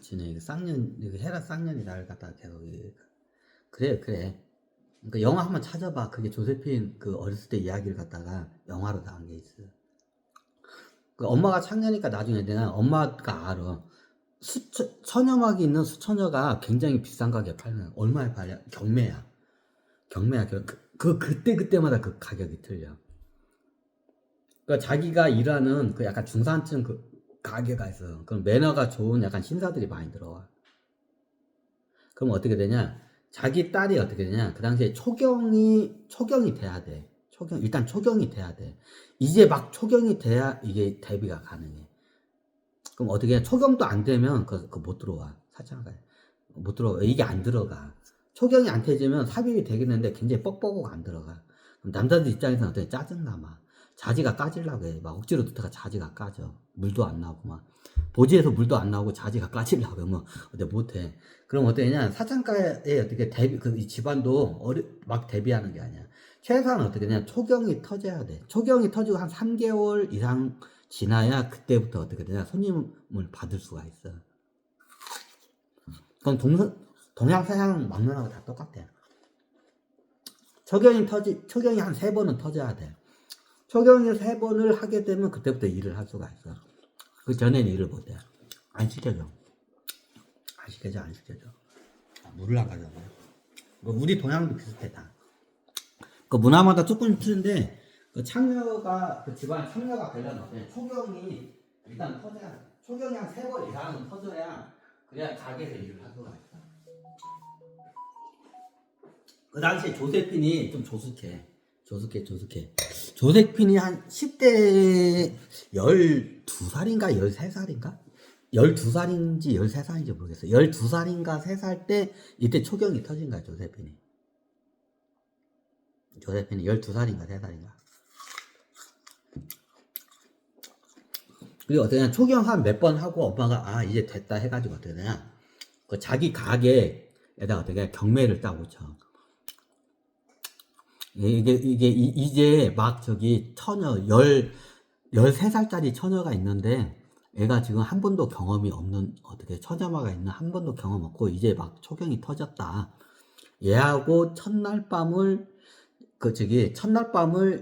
붙이네. 쌍년, 헤라 쌍년이 나를 갖다가 계속. 그래, 그래. 그러니까 영화 한번 찾아봐. 그게 조세핀 그 어렸을 때 이야기를 갖다가 영화로 나온 게 있어. 그 엄마가 창녀니까 나중에 내가 엄마가 알아. 처녀막이 있는 수처녀가 굉장히 비싼 가격에 팔면 얼마에 팔냐? 경매야. 경매야. 그때마다 그 가격이 틀려. 그러니까 자기가 일하는 그 약간 중산층 그 가게가 있어. 그럼 매너가 좋은 약간 신사들이 많이 들어와. 그럼 어떻게 되냐? 자기 딸이 어떻게 되냐? 그 당시에 초경이 돼야 돼. 일단 초경이 돼야 돼. 이제 막 초경이 돼야 이게 데뷔가 가능해. 그럼 어떻게 해? 초경도 안 되면 그거 못 들어와. 사창가에. 못 들어가. 이게 안 들어가. 초경이 안 되지면 삽입이 되겠는데 굉장히 뻑뻑하고 안 들어가. 그럼 남자들 입장에서는 어떻게 짜증나. 자지가 까질라고 해. 막 억지로 넣다가 자지가 까져. 물도 안 나오고 막. 보지에서 물도 안 나오고 자지가 까질라고 하면 어때 못해. 그럼 어떻게냐? 사창가에 어떻게 이 집안도 막 데뷔하는 게 아니야. 최소한 어떻게 되냐? 초경이 터져야 돼. 초경이 터지고 한 3개월 이상 지나야 그때부터 어떻게 되냐? 손님을 받을 수가 있어. 그럼 동양 서양 막론하고 다 똑같아. 초경이 한 3번은 터져야 돼. 초경이 3번을 하게 되면 그때부터 일을 할 수가 있어. 그 전에는 일을 못해. 안 시켜줘. 물을 안 가져와. 우리 동양도 비슷해 다. 그 문화마다 조금 틀린데 그 창녀가 그 집안 창녀가 되려면 초경이 일단 터져야 돼. 초경이 한 3번 이상은 터져야 그래야 가게에서 일을 할 수가 있어. 그 당시에 조세핀이 좀 조숙해. 조세핀이 한 10대 12살인가 13살인가? 12살인지 13살인지 모르겠어요. 12살인가 3살 때 이때 초경이 터진 거야, 조세핀이 12살인가 3살인가. 그리고 어떠냐, 초경 한 몇 번 하고 엄마가 이제 됐다 해가지고 어떠냐, 그 자기 가게에다가 어떻게 경매를 딱 붙여. 이제 막 처녀 13살짜리 처녀가 있는데 애가 지금 한 번도 경험이 없는 어떻게 처자마가 있는 한 번도 경험 없고 이제 막 초경이 터졌다. 얘하고 첫날 밤을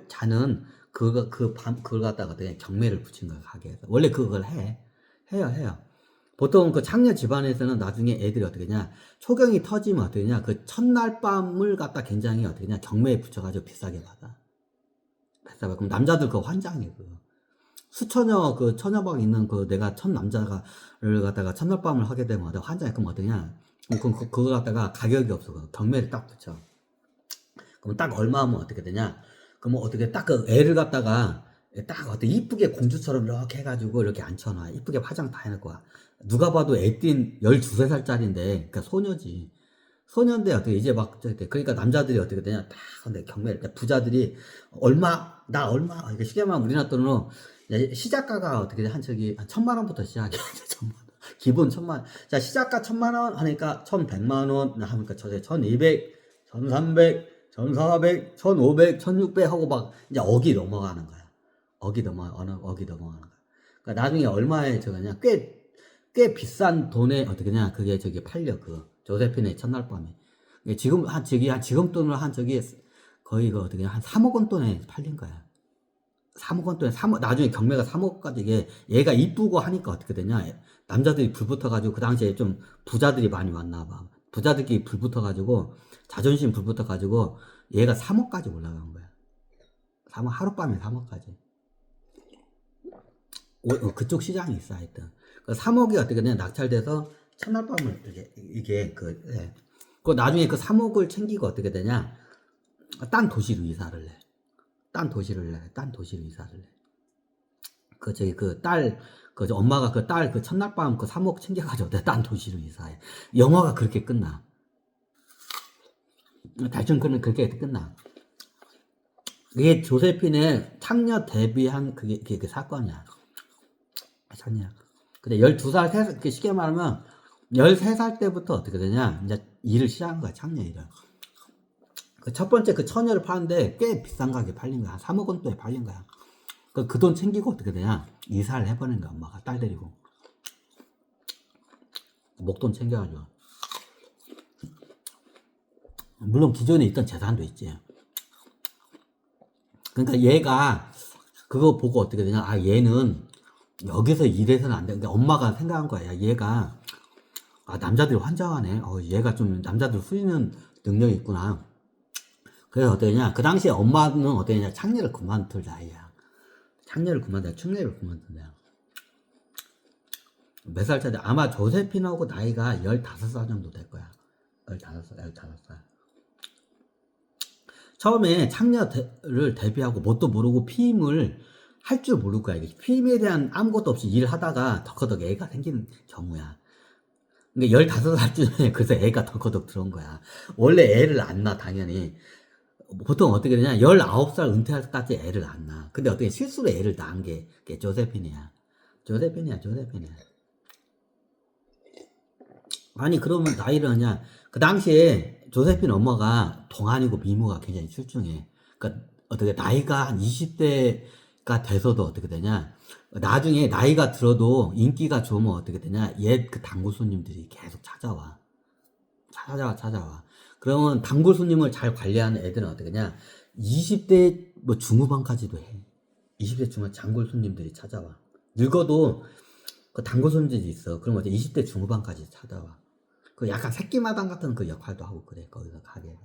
자는 그걸 갖다가 어떻게 경매를 붙인 거야, 가게에서. 원래 그걸 해요. 보통 그 창녀 집안에서는 나중에 애들이 어떻게 하냐, 초경이 터지면 어떻게 하냐, 그 첫날 밤을 갖다 굉장히 어떻게 하냐, 경매에 붙여가지고 비싸게 받아. 그럼 남자들 그거 환장해, 그거. 수처녀, 그 처녀방 있는 내가 첫 남자를 갖다가 첫날 밤을 하게 되면 환장해. 그럼 어떠냐, 그럼 그거 갖다가 가격이 없어. 경매를 딱 붙여. 그럼 딱 얼마 하면 어떻게 되냐, 그럼 어떻게 딱 그 애를 갖다가 딱 어때 이쁘게 공주처럼 이렇게 해가지고 이렇게 앉혀놔. 이쁘게 화장 다 해놓을 거야. 누가 봐도 애띤 12, 3살짜리인데, 그러니까 소녀지. 소녀인데 어떻게 이제 막, 그러니까 남자들이 어떻게 되냐, 딱 근데 경매를, 그러니까 부자들이 나 얼마, 이게 시계만 우리나라 돈으로 시작가가 어떻게 돼, 한 1,000만 원부터 시작해. 1,000만 원. 기본 1,000만 원. 자, 시작가 1,000만 원 하니까 1,100만 원 하니까 1,200, 1,300, 1,400, 1,500, 1,600 하고 막 이제 억이 넘어가는 거야. 억이 넘어가는 거야. 그러니까 나중에 얼마에 저거냐, 꽤 비싼 돈에 어떻게 냐, 그게 팔려, 조세핀의 첫날 밤에. 지금 지금 돈으로 거의 어떻게 한 3억 원 돈에 팔린 거야. 3억 원 돈에 나중에 경매가 3억까지. 얘가 이쁘고 하니까 어떻게 되냐, 남자들이 불붙어가지고, 그 당시에 좀 부자들이 많이 왔나 봐. 부자들끼리 불붙어가지고, 자존심 불붙어가지고 얘가 3억까지 올라간 거야. 하룻밤에 3억까지. 그쪽 시장이 있어, 하여튼. 3억이 어떻게 되냐, 낙찰돼서 첫날 밤을 그 나중에 그 3억을 챙기고 어떻게 되냐, 딴 도시로 이사를 해. 엄마가 그 첫날 밤 3억 챙겨가지고 딴 도시로 이사해. 영화가 그렇게 끝나. 대충 그렇게 끝나. 이게 조세핀의 창녀 데뷔한 그게 사건이야. 근데 12살, 쉽게 말하면 13살 때부터 어떻게 되냐, 이제 일을 시작한 거야, 창녀 일을. 첫 번째 처녀를 파는데 꽤 비싼 가격에 팔린 거야. 3억 원 돈에 팔린 거야. 그 돈 챙기고 어떻게 되냐, 이사를 해버린 거야, 엄마가 딸 데리고. 목돈 챙겨가지고. 물론 기존에 있던 재산도 있지. 그러니까 얘가 그거 보고 어떻게 되냐. 아, 얘는 여기서 일해서는 안 돼. 그러니까 엄마가 생각한 거야. 야, 얘가, 아, 남자들이 환장하네. 얘가 좀 남자들 후리는 능력이 있구나. 그래서 어떻게 되냐. 그 당시에 엄마는 어떻게 되냐. 창녀를 그만둘 나이야. 창녀를 그만둔다. 몇 살 차지? 아마 조세핀하고 나이가 15살 정도 될 거야. 15살. 처음에 창녀를 데뷔하고 뭣도 모르고 피임을 할 줄 모를 거야. 이게 피임에 대한 아무것도 없이 일을 하다가 덕커덕 애가 생기는 경우야. 그러니까 15살쯤에 그래서 애가 덕커덕 들어온 거야. 원래 애를 안 낳아, 당연히. 보통 어떻게 되냐. 19살 은퇴할 때까지 애를 안 낳아. 근데 어떻게 실수로 애를 낳은 게 조세핀이야. 조세핀이야. 아니, 그러면 나이를 하냐. 그 당시에 조세핀 엄마가 동안이고 미모가 굉장히 출중해. 그러니까 어떻게 나이가 한 20대가 돼서도 어떻게 되냐. 나중에 나이가 들어도 인기가 좋으면 어떻게 되냐. 옛 그 단골 손님들이 계속 찾아와. 그러면 단골 손님을 잘 관리하는 애들은 어떻게 되냐. 20대 뭐 중후반까지도 해. 20대 중후반 단골 손님들이 찾아와. 늙어도 그 단골 손님들이 있어. 그럼 이제 20대 중후반까지 찾아와. 그 약간 새끼마당 같은 그 역할도 하고 그래, 거기서 가게에서.